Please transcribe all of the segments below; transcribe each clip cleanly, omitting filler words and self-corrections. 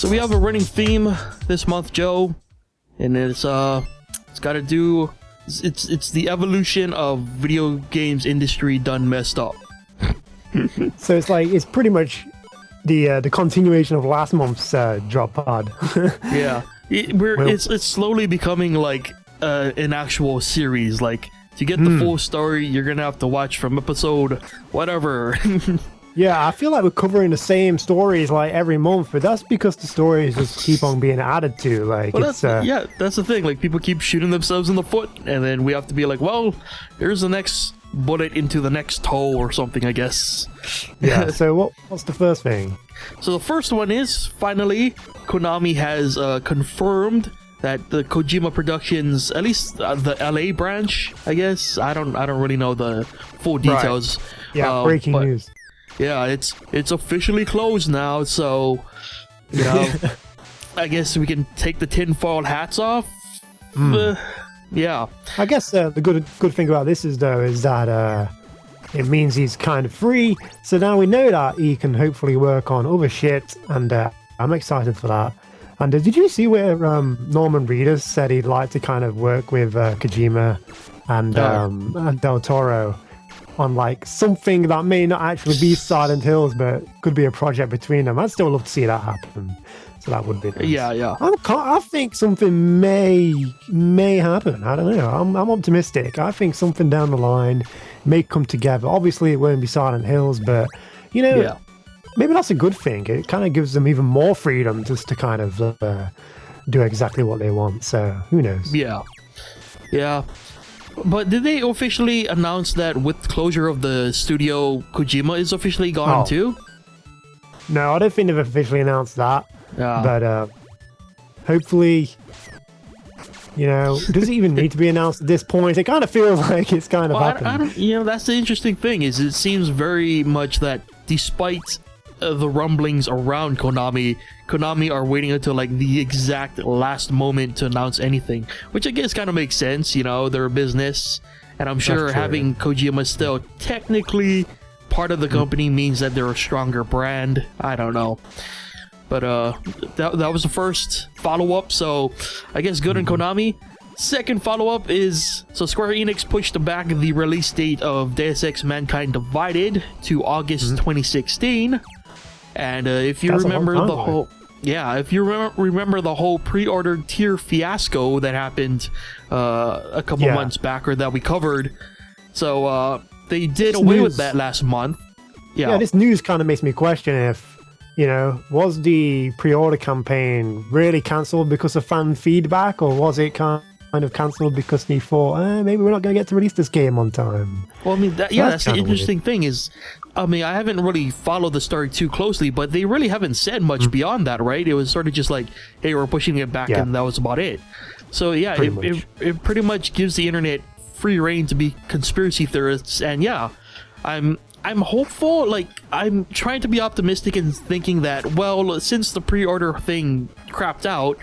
So we have a running theme this month, Joe, and it's got to do. It's the evolution of video games industry done messed up. So it's pretty much the continuation of last month's drop pod. Yeah, it's slowly becoming like an actual series. Like to get the full story, you're gonna have to watch from episode whatever. Yeah, I feel like we're covering the same stories like every month, but that's because the stories just keep on being added to. Like, well, that's the thing. Like, people keep shooting themselves in the foot, and then we have to be like, well, here's the next bullet into the next toe or something, I guess. Yeah. So what's the first thing? So the first one is finally Konami has confirmed that the Kojima Productions, at least the LA branch, I guess. I don't really know the full details. Right. Yeah, breaking news. Yeah, it's officially closed now, so you know, I guess we can take the tinfoil hats off. Yeah. I guess the good thing about this is that it means he's kind of free. So now we know that he can hopefully work on other shit, and I'm excited for that. And did you see where Norman Reedus said he'd like to kind of work with Kojima and Del Toro on like something that may not actually be Silent Hills, but could be a project between them? I'd still love to see that happen. So that would be nice. Yeah. I think something may happen. I don't know. I'm optimistic. I think something down the line may come together. Obviously, it won't be Silent Hills, but you know, maybe that's a good thing. It kind of gives them even more freedom just to kind of do exactly what they want. So who knows? Yeah. But did they officially announce that with closure of the studio, Kojima is officially gone too? No, I don't think they've officially announced that. But hopefully, you know, does it even need to be announced at this point? It kind of feels like it's kind of happened. I don't, you know, that's the interesting thing is it seems very much that despite the rumblings around Konami are waiting until like the exact last moment to announce anything, which I guess kind of makes sense. You know, they're a business, and I'm sure having Kojima still technically part of the company means that they're a stronger brand. I don't know, but that was the first follow-up, so I guess good on Konami. Second follow-up is, so Square Enix pushed back the release date of Deus Ex Mankind Divided to August 2016. And if you remember the whole, if you remember the whole pre-order tier fiasco that happened a couple months back, or that we covered, so they did away with that last month. Yeah, this news kind of makes me question if, you know, was the pre-order campaign really cancelled because of fan feedback, or was it kind of cancelled because they thought, maybe we're not going to get to release this game on time? Well, I mean, that's the interesting thing is, I mean, I haven't really followed the story too closely, but they really haven't said much beyond that, right? It was sort of just like, hey, we're pushing it back, and that was about it. So yeah, it pretty much gives the internet free reign to be conspiracy theorists, and I'm hopeful. Like, I'm trying to be optimistic and thinking that, well, since the pre-order thing crapped out,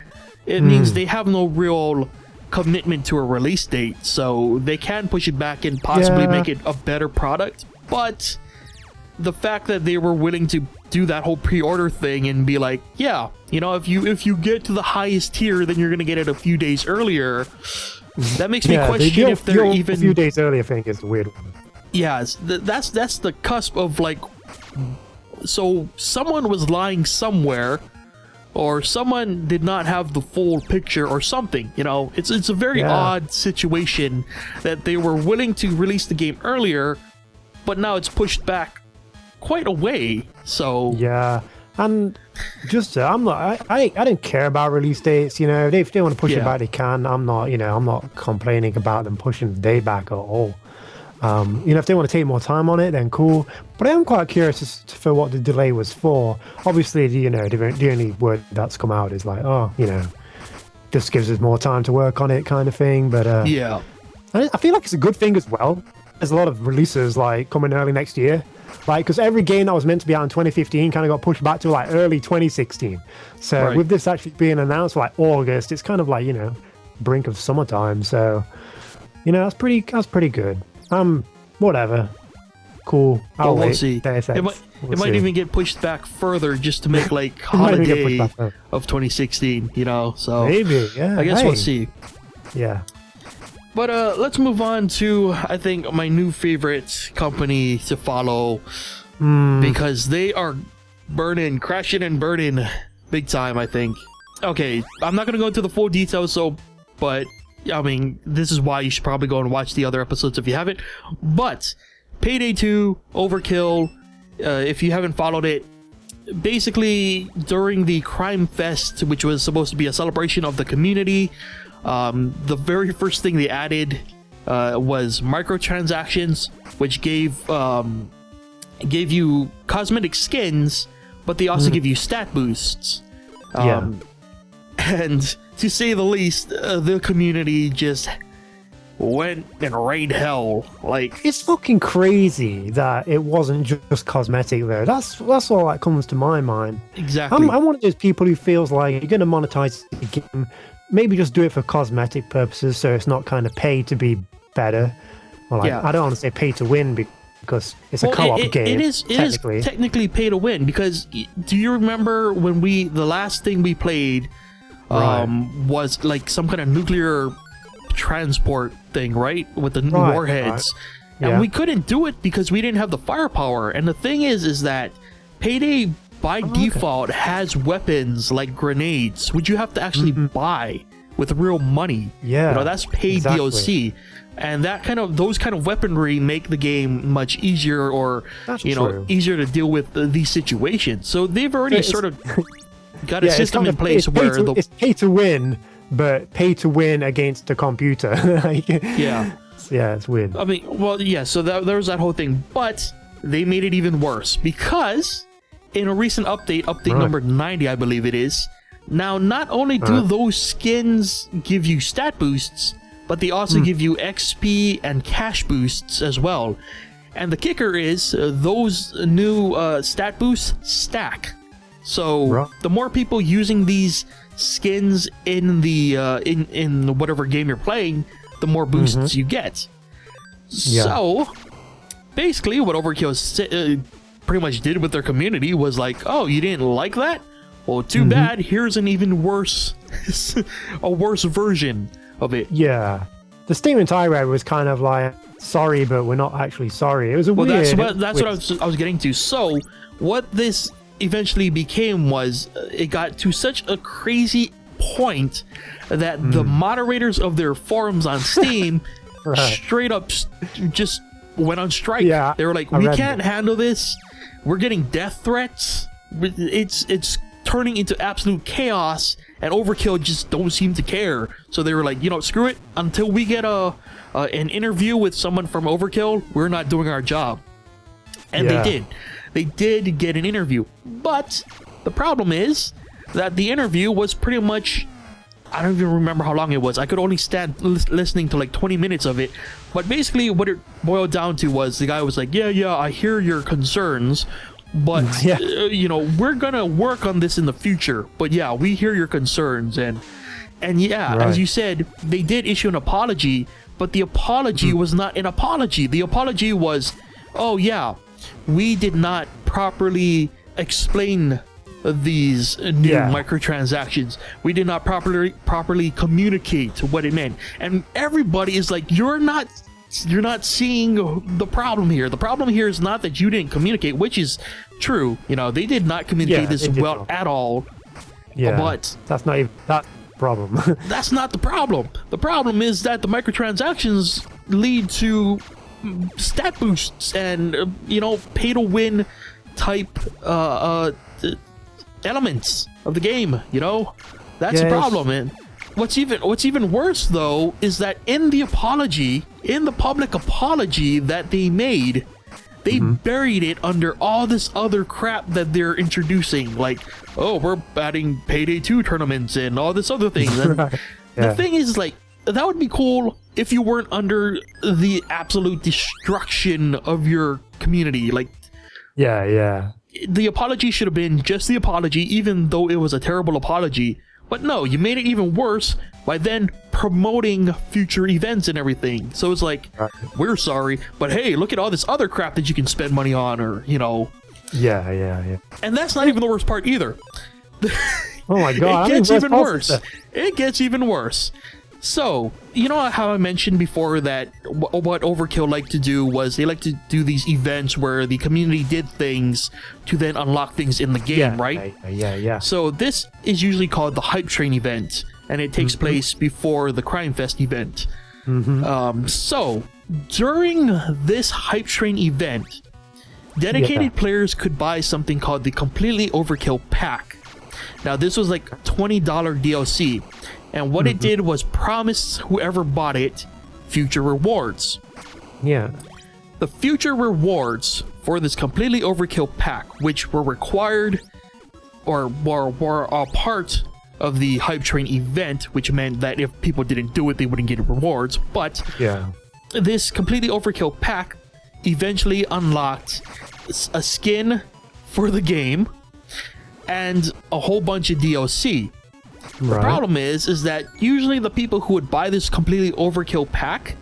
it means they have no real commitment to a release date, so they can push it back and possibly make it a better product. But the fact that they were willing to do that whole pre-order thing and be like, yeah, you know, if you get to the highest tier, then you're gonna get it a few days earlier. That makes me question if they're even a few days earlier. I think is the weird one. Yeah, that's the cusp of like, so someone was lying somewhere, or someone did not have the full picture, or something. You know, it's a very odd situation that they were willing to release the game earlier, but now it's pushed back quite a way. So and just I'm not I don't care about release dates. You know, if they want to push it back, they can. I'm not complaining about them pushing the day back at all. You know, if they want to take more time on it, then cool. But I am quite curious for what the delay was for. Obviously, you know, the only word that's come out is like, oh, you know, just gives us more time to work on it, kind of thing. But I feel like it's a good thing as well. There's a lot of releases like coming early next year, like, because every game that was meant to be out in 2015 kind of got pushed back to like early 2016. So with this actually being announced like August, it's kind of like, you know, brink of summertime. So, you know, that's pretty good. Whatever. Cool. But we'll see. Deus Ex. It might even get pushed back further just to make like holiday of 2016, you know. So maybe, yeah. I guess we'll see. Yeah. But let's move on to, I think, my new favorite company to follow, because they are crashing and burning big time, I think. Okay, I'm not gonna go into the full details, but I mean, this is why you should probably go and watch the other episodes if you haven't. But Payday 2, Overkill, if you haven't followed it, basically during the Crime Fest, which was supposed to be a celebration of the community, the very first thing they added was microtransactions, which gave you cosmetic skins, but they also give you stat boosts. And to say the least, the community just went and rained hell. Like, it's fucking crazy that it wasn't just cosmetic there. That's all that comes to my mind. Exactly. I'm one of those people who feels like you're going to monetize the game, maybe just do it for cosmetic purposes, so it's not kind of pay to be better. Well, I don't want to say pay to win because it's a co-op game. It is technically pay to win, because do you remember when the last thing we played was like some kind of nuclear transport thing, right? With the warheads. Right. And we couldn't do it because we didn't have the firepower. And the thing is that Payday by default has weapons like grenades, which you have to actually buy with real money. Yeah. You know, that's paid DLC. And those kind of weaponry make the game much easier, or easier to deal with these situations. So they've already sort of got a system in place where it's pay to win, but pay to win against the computer. It's weird. I mean, well, yeah. So there was that whole thing, but they made it even worse, because in a recent update number 90, I believe it is. Now, not only do those skins give you stat boosts, but they also give you XP and cash boosts as well. And the kicker is those new stat boosts stack. So the more people using these skins in the in whatever game you're playing, the more boosts you get. So basically, what Overkill pretty much did with their community was like, oh, you didn't like that? Well, too bad. Here's an even worse, a worse version of it. Yeah, the statement I read was kind of like, sorry, but we're not actually sorry. It was weird. That's what I was getting to. So what this eventually became was, it got to such a crazy point that the moderators of their forums on Steam straight up just went on strike. Yeah, they were like, we can't handle this. We're getting death threats. It's turning into absolute chaos, and Overkill just don't seem to care. So they were like, screw it. Until we get an interview with someone from Overkill, we're not doing our job. And they did. They did get an interview, but the problem is that the interview was pretty much, I don't even remember how long it was. I could only stand listening to like 20 minutes of it. But basically what it boiled down to was, the guy was like, yeah, I hear your concerns, but we're gonna work on this in the future. But yeah, we hear your concerns. And as you said, they did issue an apology, but the apology was not an apology. The apology was, oh yeah, we did not properly explain these new microtransactions. We did not properly communicate what it meant. And everybody is like, you're not seeing the problem here. The problem here is not that you didn't communicate, which is true. They did not communicate this well at all. Yeah, but that's not even that problem. That's not the problem. The problem is that the microtransactions lead to stat boosts and pay to win type elements of the game. That's the problem. And what's even worse though is that in the public apology that they made, they buried it under all this other crap that they're introducing, like, oh, we're adding Payday 2 tournaments and all this other thing. And the thing is, like, that would be cool if you weren't under the absolute destruction of your community. Like, the apology should have been just the apology, even though it was a terrible apology. But no, you made it even worse by then promoting future events and everything. So it's like, we're sorry, but hey, look at all this other crap that you can spend money on, or, you know. Yeah. And that's not even the worst part either. Oh my god, it gets even worse. It gets even worse. So, you know how I mentioned before that what Overkill liked to do was they like to do these events where the community did things to then unlock things in the game, right? Yeah. So this is usually called the Hype Train event, and it takes place before the Crime Fest event. So, during this Hype Train event, dedicated players could buy something called the Completely Overkill Pack. Now, this was like a $20 DLC. And what it did was promise whoever bought it future rewards. Yeah. The future rewards for this Completely Overkill pack, which were required or were a part of the Hype Train event, which meant that if people didn't do it, they wouldn't get rewards. But this Completely Overkill pack eventually unlocked a skin for the game and a whole bunch of DLC. The problem is that usually the people who would buy this Completely Overkill pack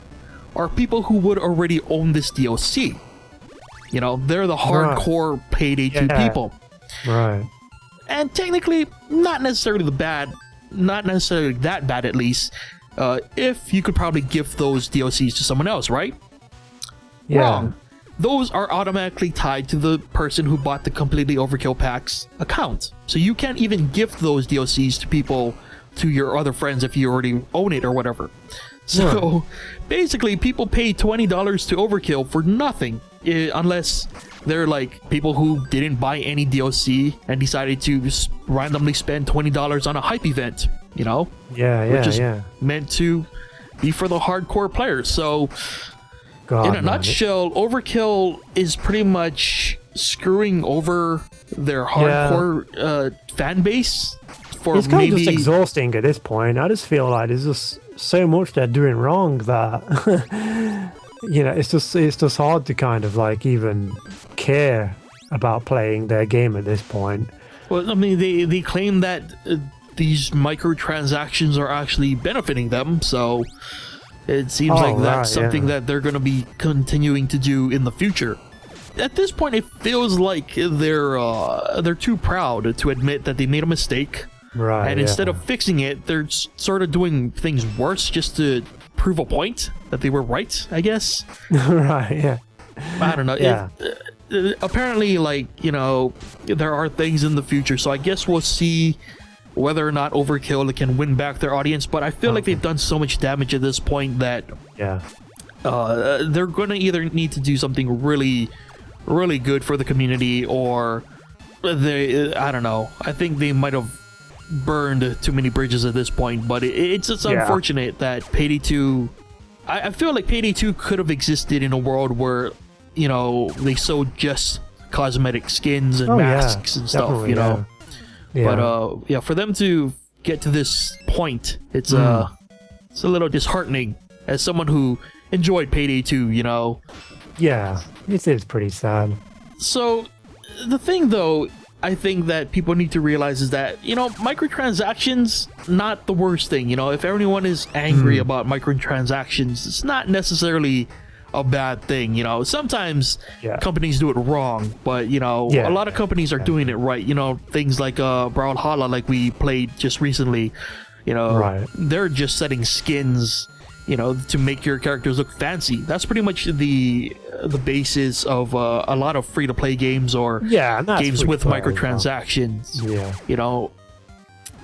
are people who would already own this DLC. You know, they're the hardcore Payday 2 people. Right. And technically, not necessarily that bad at least, if you could probably give those DLCs to someone else, right? Yeah. Wrong. Those are automatically tied to the person who bought the Completely Overkill pack's account. So you can't even gift those DLCs to people, to your other friends if you already own it or whatever. So basically, people pay $20 to Overkill for nothing, unless they're like people who didn't buy any DLC and decided to just randomly spend $20 on a hype event, you know? Which is meant to be for the hardcore players. So in a nutshell, Overkill is pretty much screwing over their hardcore fan base. It's kind of just exhausting at this point. I just feel like there's just so much they're doing wrong that you know, it's just hard to kind of like even care about playing their game at this point. Well, I mean, they claim that these microtransactions are actually benefiting them, so it seems like that's something that they're going to be continuing to do in the future. At this point, it feels like they're too proud to admit that they made a mistake. Right. And instead of fixing it, they're sort of doing things worse just to prove a point that they were right, I guess. Right, yeah. I don't know. Yeah. Apparently, like, you know, there are things in the future, so I guess we'll see whether or not Overkill can win back their audience, but I feel like they've done so much damage at this point that they're going to either need to do something really, really good for the community, or I don't know. I think they might have burned too many bridges at this point, but it's just unfortunate that Payday 2... I feel like Payday 2 could have existed in a world where, you know, they sold just cosmetic skins and masks and stuff, you know? But for them to get to this point, it's a little disheartening as someone who enjoyed Payday 2, you know. Yeah, it's pretty sad. So the thing, though, I think that people need to realize is that, you know, microtransactions, not the worst thing. You know, if everyone is angry about microtransactions, it's not necessarily a bad thing. You know, sometimes companies do it wrong, but, you know, a lot of companies are doing it right. You know, things like Brawlhalla, like we played just recently, you know, they're just setting skins, you know, to make your characters look fancy. That's pretty much the basis of a lot of free-to-play games or games with microtransactions. You know,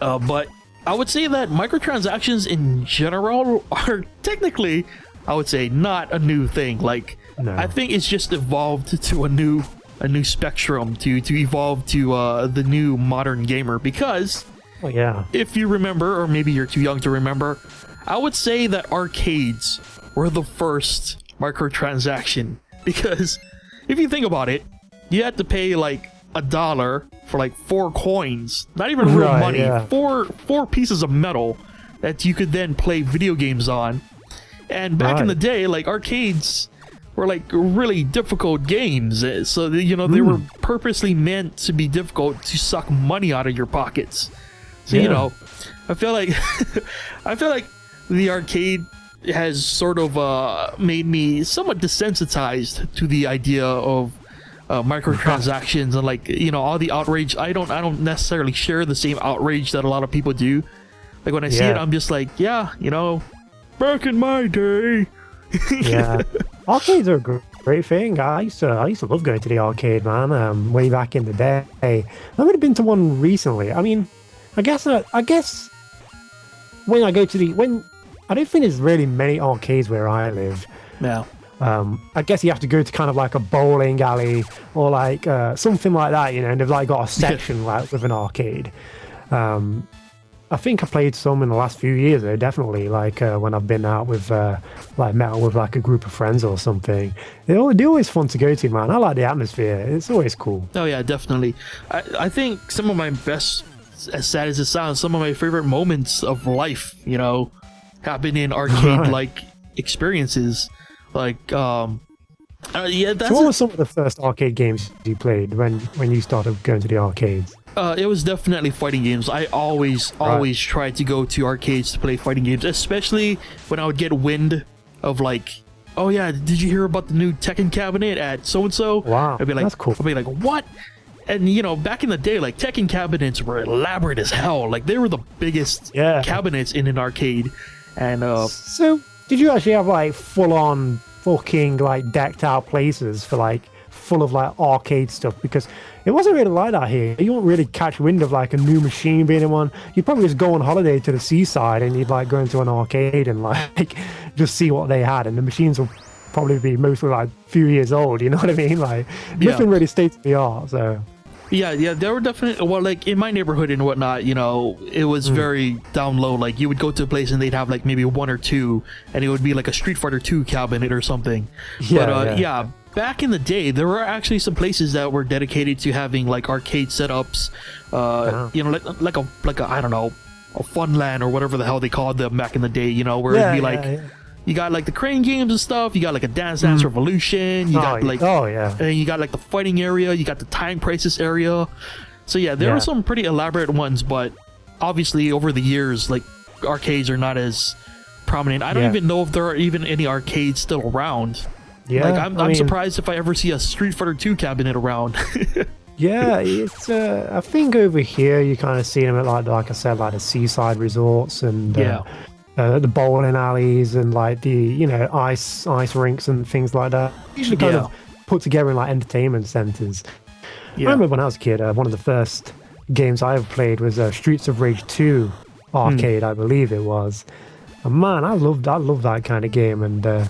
but I would say that microtransactions in general are technically, I would say, not a new thing. Like, I think it's just evolved to a new spectrum to evolve to the new modern gamer. Because if you remember, or maybe you're too young to remember, I would say that arcades were the first microtransaction, because if you think about it, you had to pay like $1 for like 4 coins, not even real money, four pieces of metal that you could then play video games on. And back in the day, like, arcades were like really difficult games, so you know they were purposely meant to be difficult to suck money out of your pockets. So you know, I feel like I feel like the arcade has sort of made me somewhat desensitized to the idea of microtransactions and like, you know, all the outrage. I don't necessarily share the same outrage that a lot of people do. Like when I see it, I'm just like, yeah, you know, back in my day. Yeah, arcades are a great thing. I used to love going to the arcade, man. Way back in the day. I've only been to one recently. I mean, I guess when I go to I don't think there's really many arcades where I live. No. I guess you have to go to kind of like a bowling alley or like something like that, you know, and they've like got a section like with an arcade. I think I played some in the last few years though, definitely, like when I've been out with like met with like a group of friends or something. They're always fun to go to, man. I like the atmosphere. It's always cool. Oh yeah, definitely. I think some of my best, as sad as it sounds, some of my favorite moments of life, you know, happen in arcade like experiences. Like yeah, that's so what were some of the first arcade games you played when you started going to the arcades? It was definitely fighting games. I always tried to go to arcades to play fighting games, especially when I would get wind of like, oh yeah, did you hear about the new Tekken cabinet at so and so? Wow, I'd be like, that's cool. I'd be like, what? And you know, back in the day, like Tekken cabinets were elaborate as hell. Like they were the biggest cabinets in an arcade. And so did you actually have like full on fucking like decked out places for like full of like arcade stuff? Because it wasn't really like that here. You won't really catch wind of like a new machine being in one. You'd probably just go on holiday to the seaside and you'd like go into an arcade and like just see what they had, and the machines will probably be mostly like a few years old, you know what I mean? Like nothing really state of the art. So yeah, there were definitely, well, like in my neighborhood and whatnot, you know, it was very down low. Like you would go to a place and they'd have like maybe one or two, and it would be like a Street Fighter 2 cabinet or something. Yeah, back in the day, there were actually some places that were dedicated to having like arcade setups. You know, like a I don't know, a Funland or whatever the hell they called them back in the day. You know, where it'd be like. You got like the crane games and stuff. You got like a Dance Dance Revolution. You got like and you got like the fighting area. You got the time crisis area. So yeah, there were some pretty elaborate ones, but obviously over the years, like arcades are not as prominent. I don't even know if there are even any arcades still around. Yeah, like I'm surprised if I ever see a Street Fighter 2 cabinet around. Yeah, it's I think over here you kind of see them at like I said, like the seaside resorts and the bowling alleys and like the, you know, ice rinks and things like that. Usually kind of put together in like entertainment centers. I remember when I was a kid, one of the first games I ever played was Streets of Rage 2 arcade, I believe it was. And man, I loved that kind of game. And I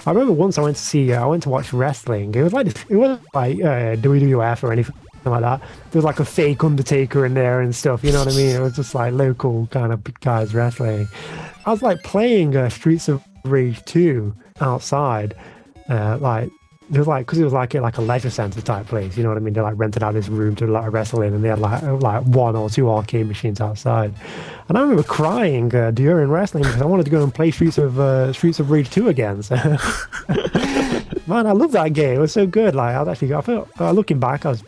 remember once I went to watch wrestling. It wasn't like WWF or anything like that. There was like a fake Undertaker in there and stuff, you know what I mean? It was just like local kind of guys wrestling. I was like playing Streets of Rage 2 outside, like there was like, because it was like a leisure center type place, you know what I mean? They like rented out this room to like wrestle in, and they had like one or two arcade machines outside. And I remember crying during wrestling because I wanted to go and play Streets of Rage 2 again. So man, I love that game. It was so good. Like I felt looking back, I was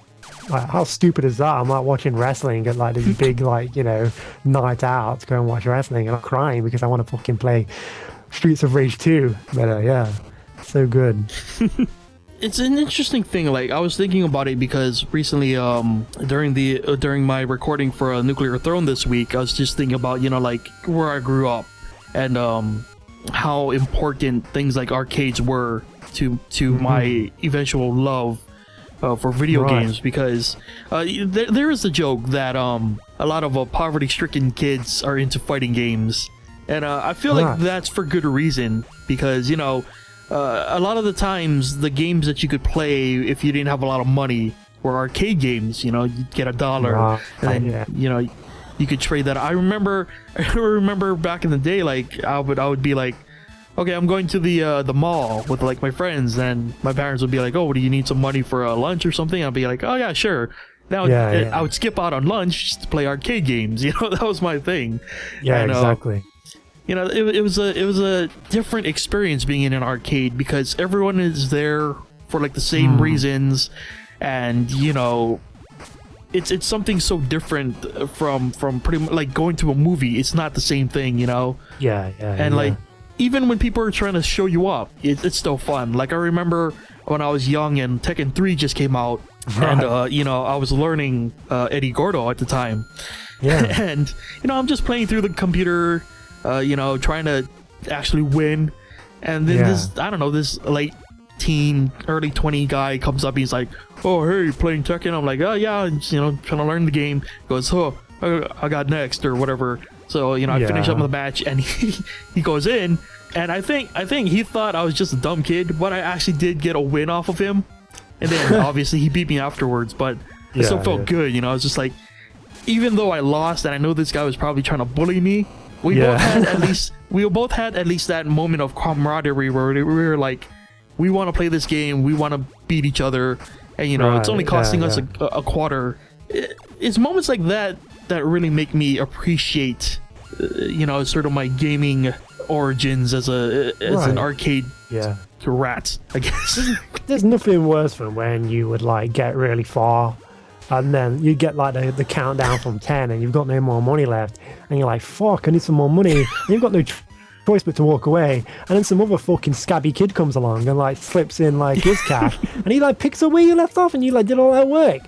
like, how stupid is that? I'm like watching wrestling at like this big like, you know, night out to go and watch wrestling, and I'm crying because I want to fucking play Streets of Rage 2. But yeah, so good. It's an interesting thing. Like I was thinking about it because recently, during my recording for a Nuclear Throne this week, I was just thinking about, you know, like where I grew up and how important things like arcades were to my eventual love for video games, because there is a joke that a lot of poverty-stricken kids are into fighting games, and I feel like that's for good reason, because, you know, a lot of the times the games that you could play if you didn't have a lot of money were arcade games. You know, you'd get $1 and then you know, you could trade that. I remember back in the day, like I would be like, okay, I'm going to the mall with like my friends, and my parents would be like, oh, do you need some money for lunch or something? I'd be like, oh yeah, sure. Now I would skip out on lunch just to play arcade games. You know, that was my thing. Yeah, and, exactly. You know, it was a different experience being in an arcade because everyone is there for like the same reasons, and you know, it's something so different from pretty much like going to a movie. It's not the same thing, you know. Yeah. And like even when people are trying to show you up, it's still fun. Like I remember when I was young and Tekken 3 just came out, and you know, I was learning Eddie Gordo at the time. Yeah. And you know, I'm just playing through the computer, you know, trying to actually win. And then this late teen, early 20 guy comes up. He's like, "Oh, hey, playing Tekken?" I'm like, "Oh yeah," and, you know, trying to learn the game. He goes, "Oh, I got next," or whatever. So you know, I finish up the match, and he goes in, and I think he thought I was just a dumb kid, but I actually did get a win off of him. And then obviously he beat me afterwards, but it still felt good, you know. It's just like, even though I lost, and I know this guy was probably trying to bully me, we both had at least that moment of camaraderie where we were like, we want to play this game, we want to beat each other, and you know, it's only costing us a quarter. It's moments like that that really make me appreciate, you know, sort of my gaming origins as an arcade rat, I guess. There's nothing worse than when you would like get really far, and then you get like the countdown from 10, and you've got no more money left, and you're like, "Fuck, I need some more money." And you've got no choice but to walk away, and then some other fucking scabby kid comes along and like slips in like his cash, and he like picks up where you left off, and you like did all that work,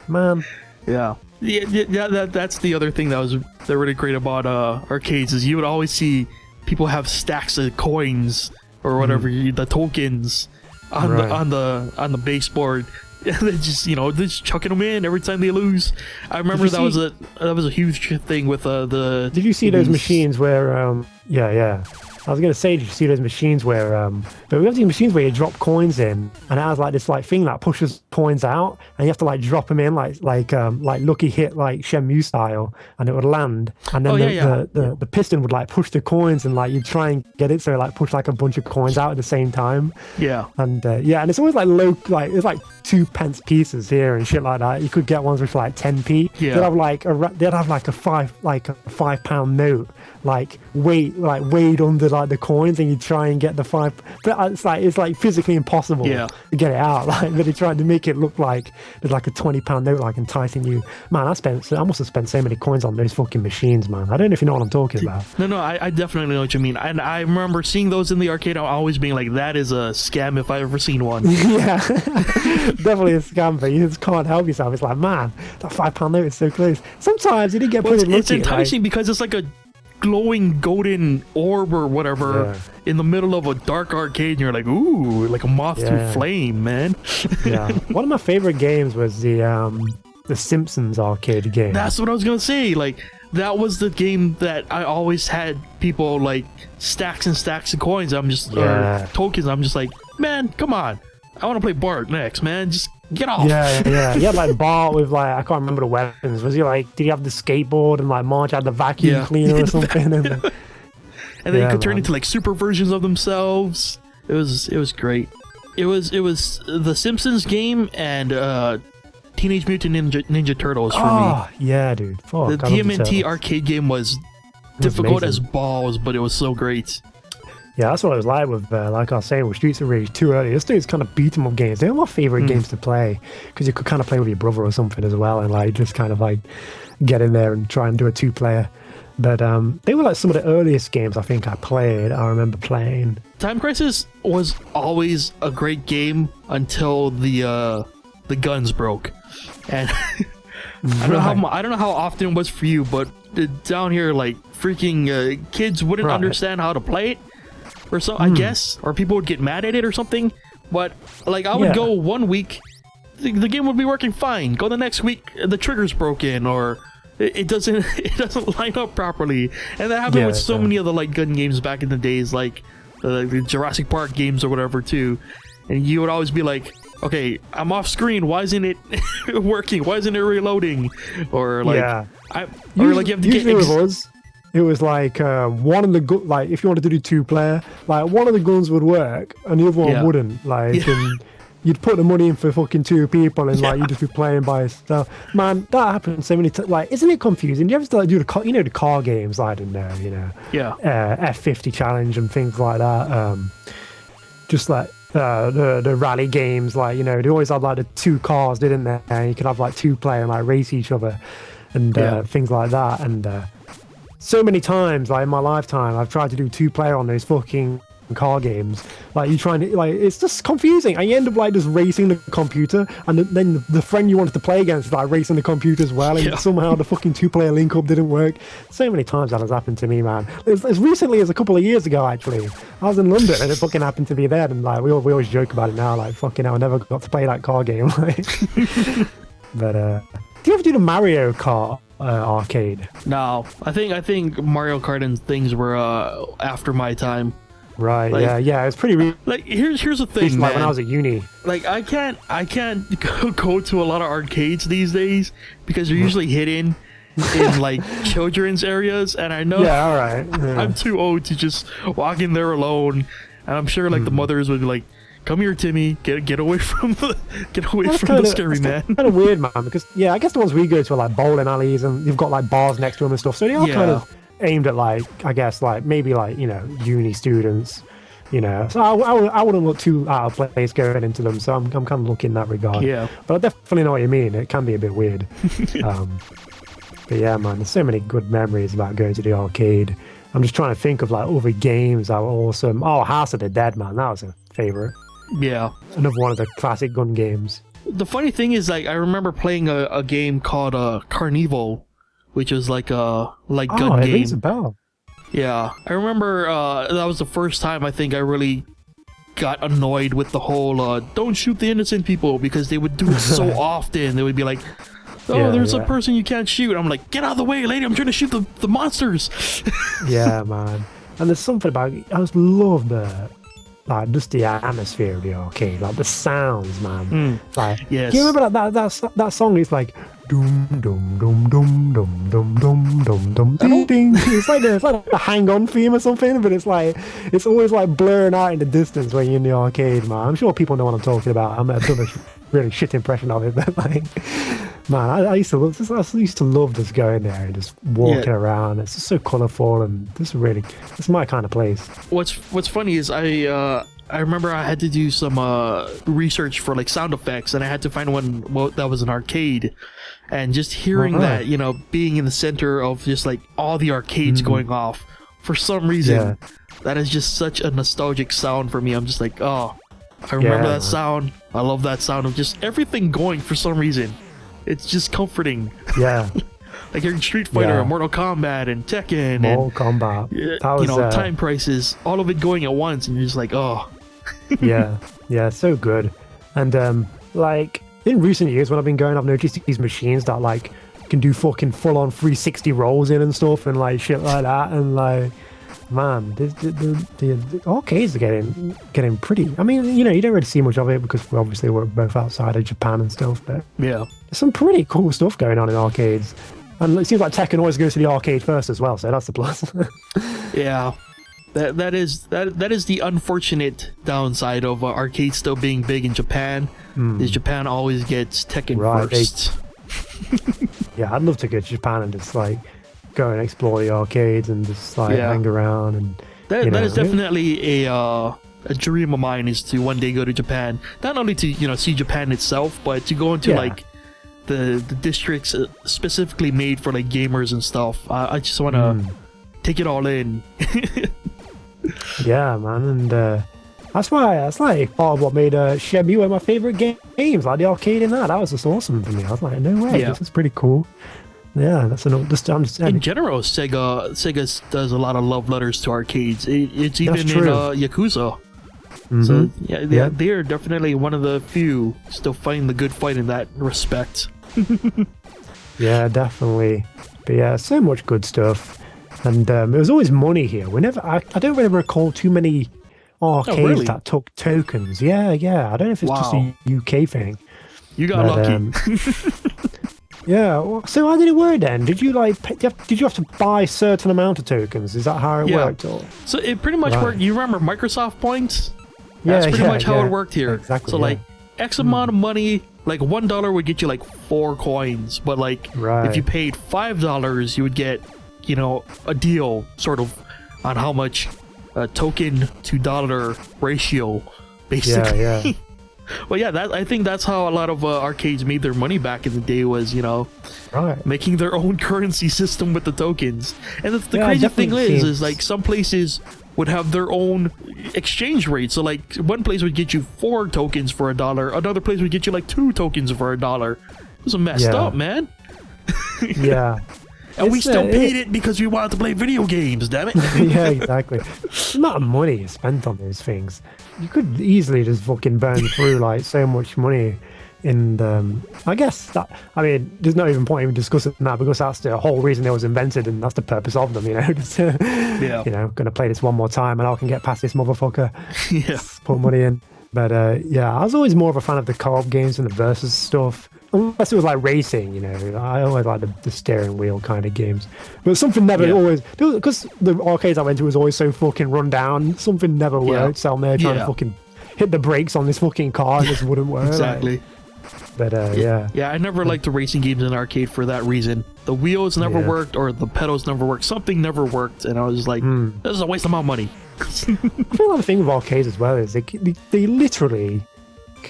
man. Yeah. That's the other thing that really great about arcades is you would always see people have stacks of coins or whatever, the tokens on the baseboard. And they just, you know, they're just chucking them in every time they lose. I remember that was a huge thing with the. Did you see those machines where I was gonna say, did you see those machines where but we have these machines where you drop coins in, and it has like this like thing that pushes coins out, and you have to like drop them in like Lucky Hit, like Shenmue style, and it would land, and then the piston would like push the coins, and like you try and get it so it like push like a bunch of coins out at the same time. And it's always like low, like it's like 2 pence pieces here and shit like that. You could get ones which are like 10p. They'd have like a £5 note like weighed under like the coins, and you try and get the 5, but it's like physically impossible to get it out. Like, but they tried to make it look like there's like a £20 note like enticing you. Man, I must have spent so many coins on those fucking machines, man. I don't know if you know what I'm talking about. No, I definitely know what you mean. And I remember seeing those in the arcade, I'm always being like, that is a scam if I've ever seen one. Yeah, definitely a scam, but you just can't help yourself. It's like, man, that £5 note is so close. Sometimes you didn't get pretty lucky. It's enticing because it's like a glowing golden orb or whatever in the middle of a dark arcade, and you're like, ooh, like a moth to flame, man. One of my favorite games was the Simpsons arcade game. That's what I was gonna say. Like, that was the game that I always had people like stacks and stacks of coins. I'm just tokens. I'm just like, man, come on, I want to play Bart next, man. Just get off. Yeah. You had like Bart with like, I can't remember the weapons. Was he like, did he have the skateboard, and like Marge had the vacuum cleaner or something? And then you could turn into like super versions of themselves. It was great. It was the Simpsons game and Teenage Mutant Ninja Turtles for me. Yeah, dude. Fuck, the TMNT arcade game was difficult as balls, but it was so great. Yeah, that's what I was like with, like I was saying, with Streets of Rage 2 earlier. This dude's kind of beat 'em up games. They're my favorite games to play, because you could kind of play with your brother or something as well, and like just kind of like get in there and try and do a 2-player. But they were like some of the earliest games I think I played. I remember playing. Time Crisis was always a great game until the guns broke, and I don't know how often it was for you, but down here, like freaking kids wouldn't understand how to play it. Or so, I guess, or people would get mad at it or something. But like, I would go 1 week, the game would be working fine. Go the next week, the trigger's broken, or it doesn't line up properly. And that happened with so many of the like gun games back in the days, like the Jurassic Park games or whatever too. And you would always be like, okay, I'm off screen. Why isn't it working? Why isn't it reloading? Or like, you have to get. It was like one of the like if you wanted to do 2-player, like one of the guns would work and the other one wouldn't. Like, and you'd put the money in for fucking 2 people, and like you'd just be playing by yourself. Man, that happens so many times. Like, isn't it confusing? Do you ever still do the car games? I don't know, F50 challenge and things like that. Just like the rally games, like, you know, they always had like the two cars, didn't they? And you could have like two player and like race each other and things like that. And so many times, like in my lifetime, I've tried to do two player on those fucking car games. Like you trying to, like, it's just confusing, and you end up like just racing the computer, and then the friend you wanted to play against is like racing the computer as well, and somehow the fucking two-player link up didn't work. So many times that has happened to me, man. As recently as a couple of years ago, actually, I was in London and it fucking happened to me there, and like we always joke about it now, like fucking hell, I never got to play that car game. Like, but do you ever do the Mario Kart arcade? No, I think Mario Kart and things were after my time. Right, like, yeah, it's pretty. Like here's the thing, man. Like when I was at uni. Like I can't go to a lot of arcades these days because they're usually hidden in like children's areas, and I know. Yeah, all right. Yeah. I'm too old to just walk in there alone, and I'm sure like the mothers would be like, "Come here, Timmy, get away from the scary man." Kind of weird, man. Because I guess the ones we go to are like bowling alleys, and you've got like bars next to them and stuff. So they are kind of aimed at like, I guess, like maybe like, you know, uni students, you know. So I wouldn't look too out of place going into them. So I'm kind of looking in that regard. Yeah. But I definitely know what you mean. It can be a bit weird. But yeah, man, there's so many good memories about going to the arcade. I'm just trying to think of like other games that were awesome. Oh, House of the Dead, man, that was a favorite. Yeah. Another one of the classic gun games. The funny thing is, like, I remember playing a game called Carnival, which was like a gun game. It rings a bell. Yeah, I remember that was the first time I think I really got annoyed with the whole don't shoot the innocent people, because they would do it so often. They would be like, oh, there's a person you can't shoot. I'm like, get out of the way, lady, I'm trying to shoot the monsters. Yeah, man. And there's something about it. I just love like just the atmosphere of the arcade, like the sounds, man. Like, yes. Do you remember that song? It's like dum dum dum dum dum dum dum dum dum ding ding. It's like a hang on theme or something, but it's always like blurring out in the distance when you're in the arcade, man. I'm sure people know what I'm talking about. I've done a really shit impression of it, but like, man, I used to love just going there and just walking around. It's just so colourful, and it's my kind of place. What's funny is I remember I had to do some research for like sound effects, and I had to find one that was an arcade, and just hearing that, you know, being in the center of just like all the arcades going off, for some reason, that is just such a nostalgic sound for me. I'm just like, oh, I remember that sound. I love that sound of just everything going for some reason. It's just comforting. Yeah. Like hearing Street Fighter and Mortal Kombat and Tekken Mortal Kombat. That was, you know, Time Crisis, all of it going at once, and you're just like, oh. yeah, so good. And like in recent years when I've been going, I've noticed these machines that like can do fucking full-on 360 rolls in and stuff and like shit like that, and like, man, the arcades are getting pretty. I mean, you know, you don't really see much of it because we're both outside of Japan and stuff, but there's some pretty cool stuff going on in arcades. And it seems like Tekken always goes to the arcade first as well, so that's the plus. Yeah. That is the unfortunate downside of arcades still being big in Japan. Is Japan always gets Tekken first. Yeah, I'd love to go to Japan and just like go and explore the arcades and just like hang around, and that is definitely a dream of mine, is to one day go to Japan. Not only to, you know, see Japan itself, but to go into like the districts specifically made for like gamers and stuff. I just want to take it all in. Yeah, man, and that's like part of what made Shenmue one of my favorite games, like the arcade in that. That was just awesome for me. I was like, no way, this is pretty cool. Yeah, that's an in general, Sega does a lot of love letters to arcades. It's even in Yakuza. So they are definitely one of the few still fighting the good fight in that respect. Yeah, definitely. But yeah, so much good stuff. And it was always money here. I don't really recall too many arcades that took tokens. Yeah. I don't know if it's just a UK thing. You got lucky. Yeah. So how did it work then? Did you have to buy a certain amount of tokens? Is that how it worked? Or? So it pretty much worked. You remember Microsoft points? That's pretty much how it worked here. Exactly. So like X amount of money, like $1 would get you like 4 coins, but like if you paid $5, you would get, you know, a deal sort of on how much token to dollar ratio basically. Yeah. Well, yeah, I think that's how a lot of arcades made their money back in the day, was, Right. making their own currency system with the tokens. And the Yeah, crazy it thing definitely is seems- like some places would have their own exchange rate. So like one place would get you 4 tokens for $1, another place would get you like 2 tokens for $1. It was messed Yeah. up, man. Yeah. And we It's, still paid it because we wanted to play video games, damn it. Yeah, exactly. The amount of money you spent on those things, you could easily just fucking burn through like so much money. And I guess that, I mean, there's not even point in discussing that, because that's the whole reason it was invented, and that's the purpose of them, just, gonna play this one more time and I can get past this motherfucker. Yeah. Put money in. But yeah, I was always more of a fan of the co-op games and the versus stuff. Unless it was like racing, I always like the steering wheel kind of games. But something never always, because the arcades I went to was always so fucking run down, something never worked. So I'm there trying to fucking hit the brakes on this fucking car and it just wouldn't work. Exactly. But yeah. Yeah, I never liked the racing games in an arcade for that reason. The wheels never worked, or the pedals never worked. Something never worked, and I was like, this is a waste of my money. I feel like the thing with arcades as well is they literally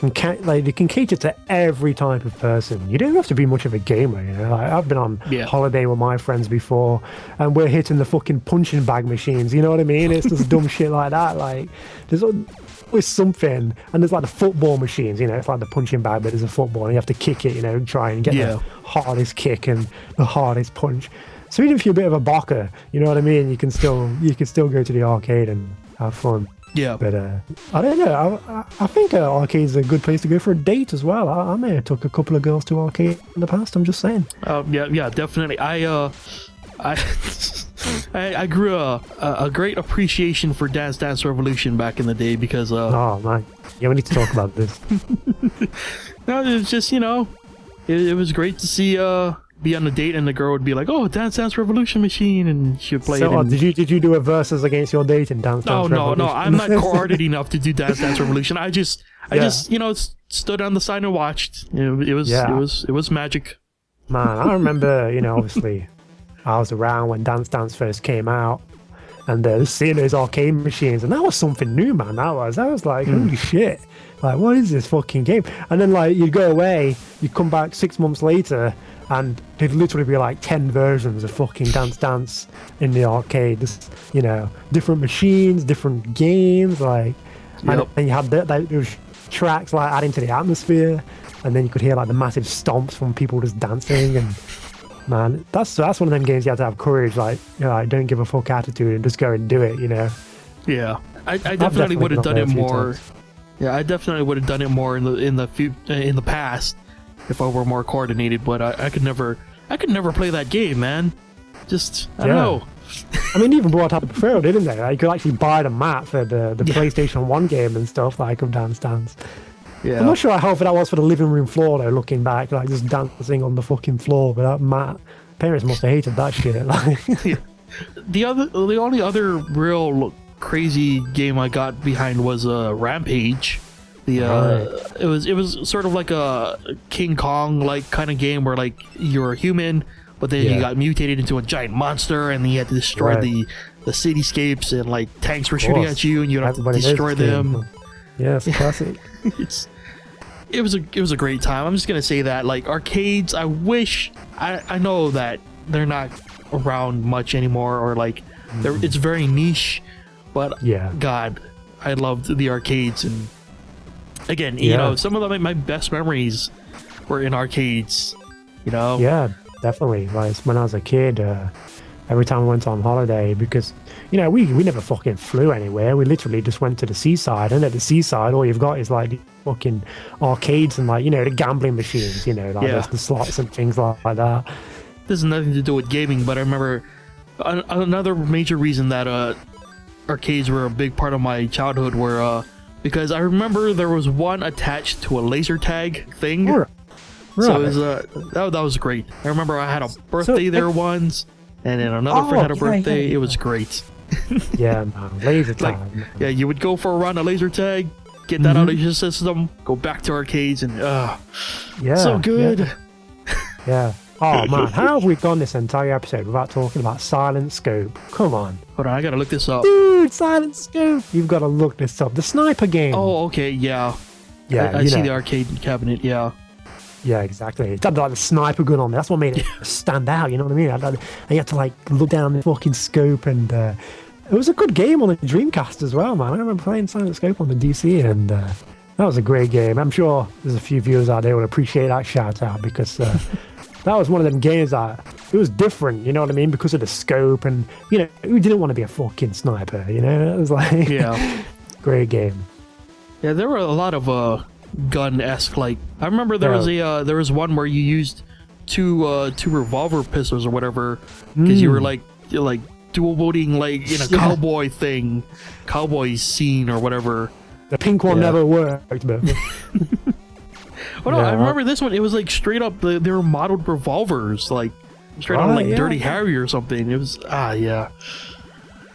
they can cater to every type of person. You don't have to be much of a gamer, Like, I've been on holiday with my friends before, and we're hitting the fucking punching bag machines. You know what I mean? It's just dumb shit like that. Like, there's always something, and there's like the football machines. It's like the punching bag, but there's a football, and you have to kick it. And try and get the hardest kick and the hardest punch. So even if you're a bit of a bocker, you know what I mean, you can still go to the arcade and have fun. Yeah. But I don't know. I think arcade's a good place to go for a date as well. I may have took a couple of girls to arcade in the past. I'm just saying. Yeah, definitely. I grew a great appreciation for Dance Dance Revolution back in the day because oh man, yeah, we need to talk about this. No, it was just it was great to see be on a date and the girl would be like, "Oh, Dance Dance Revolution machine," and she would play it. So, did you do a versus against your date in Dance Dance Revolution? No, I'm not coordinated enough to do Dance Dance Revolution. I just stood on the side and watched. It was magic. Man, I remember, obviously, I was around when Dance Dance first came out, and seeing those arcade machines, and that was something new, man. I was like, holy shit. Like, what is this fucking game? And then, like, you'd go away, you'd come back 6 months later, and there'd literally be like 10 versions of fucking Dance Dance in the arcade. Just, different machines, different games, like, and you had those tracks like adding to the atmosphere, and then you could hear like the massive stomps from people just dancing. And man, that's one of them games you have to have courage, like, don't give a fuck attitude and just go and do it, Yeah, I definitely would have done it more. Yeah, I definitely would have done it more in the past if I were more coordinated. But I could never play that game, man. Just I don't know. I mean, even brought up Pro, didn't they? Like, you could actually buy the map for the PlayStation 1 game and stuff, like, of Dance Dance. Yeah. I'm not sure how helpful that was for the living room floor, though, looking back, like, just dancing on the fucking floor with that mat. Parents must have hated that shit. Like. The only other real crazy game I got behind was Rampage. It was sort of like a King Kong like kind of game where like you're a human, but then you got mutated into a giant monster, and then you had to destroy the cityscapes, and like tanks were shooting at you, and you have to destroy them. Yeah, it's classic. It was a great time. I'm just gonna say that, like, arcades, I wish I know that they're not around much anymore, or like it's very niche, but God, I loved the arcades. And again, some of my best memories were in arcades. Yeah, definitely. Like, when I was a kid, every time I went on holiday, because we never fucking flew anywhere. We literally just went to the seaside, and at the seaside, all you've got is like the fucking arcades and like the gambling machines. Like the slots and things like that. This has nothing to do with gaming, but I remember another major reason that arcades were a big part of my childhood were because I remember there was one attached to a laser tag thing. Right. So it was that was great. I remember I had a birthday there once, and then another friend had a birthday. It was great. Yeah, man, laser tag. Like, you would go for a run of laser tag, get that out of your system, go back to arcades, and so good. Yeah. Oh man, how have we gone this entire episode without talking about Silent Scope? Come on. Hold on, I gotta look this up. Dude, Silent Scope! You've got to look this up. The sniper game. Oh, okay, yeah. Yeah, I see the arcade cabinet, yeah. Yeah, exactly. It had like the sniper gun on there. That's what made it stand out, you know what I mean? And you had to like look down the fucking scope, and it was a good game on the Dreamcast as well, man. I remember playing Silent Scope on the DC, and that was a great game. I'm sure there's a few viewers out there who would appreciate that shout out, because that was one of them games that it was different, you know what I mean? Because of the scope, and you know, who didn't want to be a fucking sniper, you know? It was like, yeah, great game. Yeah, there were a lot of gun-esque, like, I remember there was one where you used two revolver pistols or whatever, because you were like dual wielding, like in a cowboy scene or whatever. The pink one never worked, but well, no, I remember this one. It was like straight up. They were modeled revolvers, like straight on like Dirty Harry or something. It was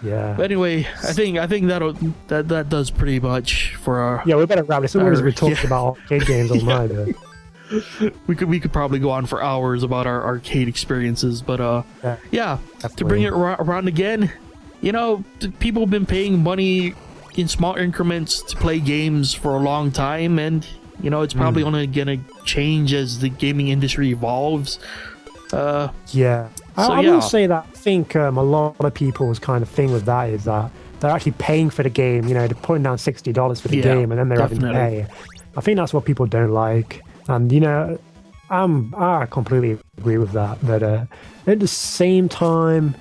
yeah. But anyway, I think that does pretty much for our. Yeah, we better wrap this up because we talked about arcade games all night. We could probably go on for hours about our arcade experiences, but to bring it around again, you know, people have been paying money in small increments to play games for a long time, and you know, it's probably only gonna change as the gaming industry evolves. I will say that I think a lot of people's kind of thing with that is that they're actually paying for the game. You know, they're putting down $60 for the game, and then they're having to pay. I think that's what people don't like, and you know, I completely agree with that. But at the same time,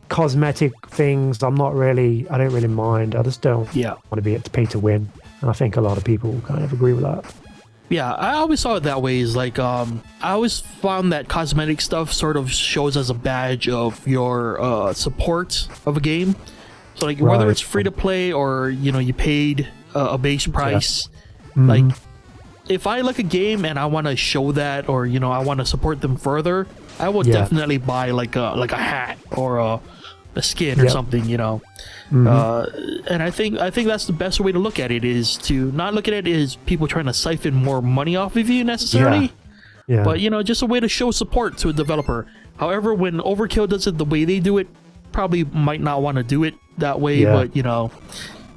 cosmetic things, I don't really mind. I just don't want to be at pay to win, and I think a lot of people kind of agree with that. Yeah, I always saw it that way. Is like, I always found that cosmetic stuff sort of shows as a badge of your support of a game. So like, whether it's free to play or you know you paid a base price, like if I like a game and I want to show that, or you know I want to support them further, I will definitely buy like a hat or a skin or something, you know. And I think that's the best way to look at it, is to not look at it as people trying to siphon more money off of you necessarily, but you know, just a way to show support to a developer. However, when Overkill does it the way they do it, probably might not want to do it that way, but you know,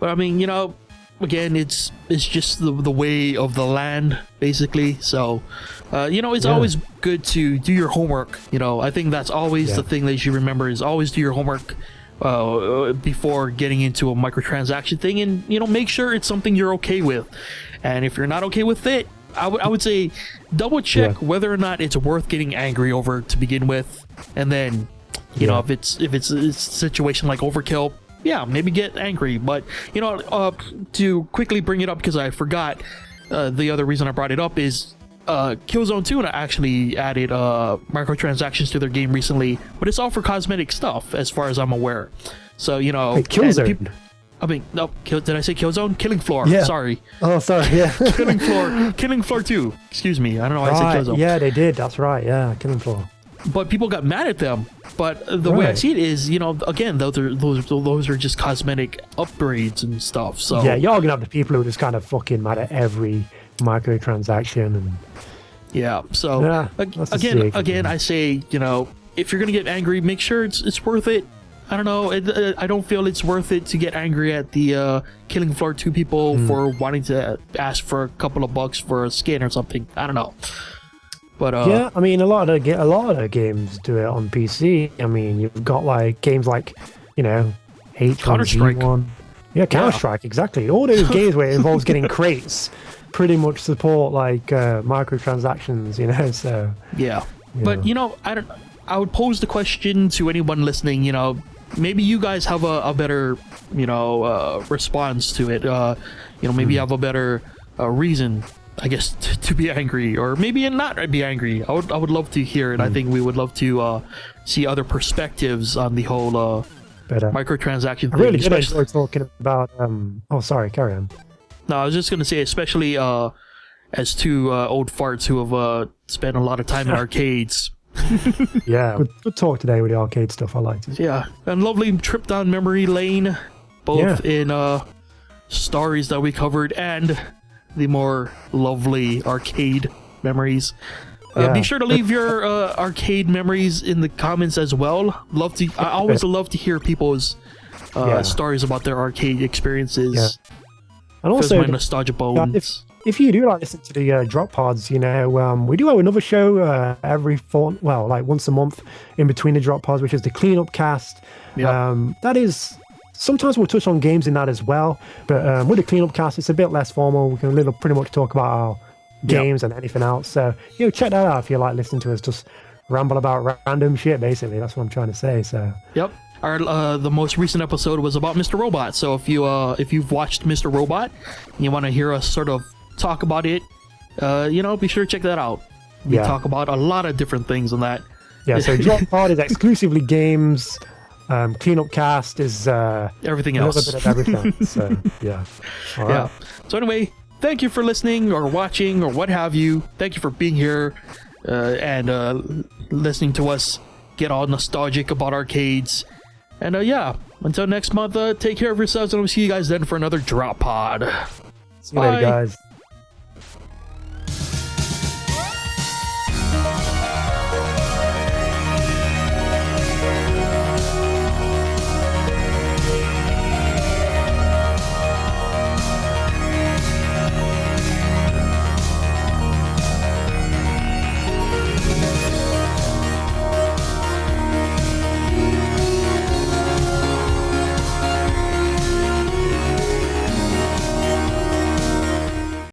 I mean, you know, again, it's just the way of the land, basically. So you know, it's always good to do your homework. You know, I think that's always the thing that you should remember, is always do your homework before getting into a microtransaction thing, and you know, make sure it's something you're okay with. And if you're not okay with it, I would say double check whether or not it's worth getting angry over to begin with, and then you know, if it's a situation like Overkill, maybe get angry. But you know, to quickly bring it up, because I forgot, the other reason I brought it up is Killzone 2 actually added microtransactions to their game recently, but it's all for cosmetic stuff as far as I'm aware. So you know, Killzone. Did I say Killzone? Killing Floor. Sorry. Oh, sorry. Yeah. Killing Floor 2. Excuse me. I don't know why I said Killzone. Yeah, they did. That's right. Yeah, Killing Floor. But people got mad at them. But the way I see it is, you know, again, those are just cosmetic upgrades and stuff. So yeah, you're gonna have the people who are just kind of fucking mad at every microtransaction and so again, I say, you know, if you're gonna get angry, make sure it's worth it. I don't know. I don't feel it's worth it to get angry at the Killing Floor 2 people for wanting to ask for a couple of bucks for a skin or something. I don't know. But I mean, a lot of games do it on PC. I mean, you've got like games like, you know, Counter-Strike. Yeah, Counter-Strike, exactly. All those games where it involves getting crates pretty much support like microtransactions, you know. So but you know, I would pose the question to anyone listening. You know, maybe you guys have a better, you know, response to it. You know, maybe you have a better reason, I guess, to be angry, or maybe not be angry. I would love to hear it. I think we would love to see other perspectives on the whole microtransaction thing. I really did enjoy talking about. Oh, sorry, carry on. No, I was just gonna say, especially as two old farts who have spent a lot of time in arcades. Yeah, good talk today with the arcade stuff. I liked it. Yeah, and lovely trip down memory lane, both in stories that we covered and the more lovely arcade memories. Be sure to leave your arcade memories in the comments as well. I always love to hear people's stories about their arcade experiences. Yeah. And also, my nostalgia bones. If you do listen to the drop pods, we do have another show once a month in between the drop pods, which is the cleanup cast. Yep. That is, sometimes we'll touch on games in that as well, but with the cleanup cast, it's a bit less formal. We can pretty much talk about our games and anything else. So check that out if you like listening to us just ramble about random shit. Basically, that's what I'm trying to say. So yep. Our the most recent episode was about Mr. Robot. So if you've watched Mr. Robot and you want to hear us sort of talk about it, be sure to check that out. We talk about a lot of different things on that. Yeah, so Drop Pod is exclusively games. Cleanup Cast is everything else. A little bit of everything. So yeah. All right. So anyway, thank you for listening or watching or what have you. Thank you for being here and listening to us get all nostalgic about arcades. And until next month, take care of yourselves, and we'll see you guys then for another Drop Pod. See you later, guys.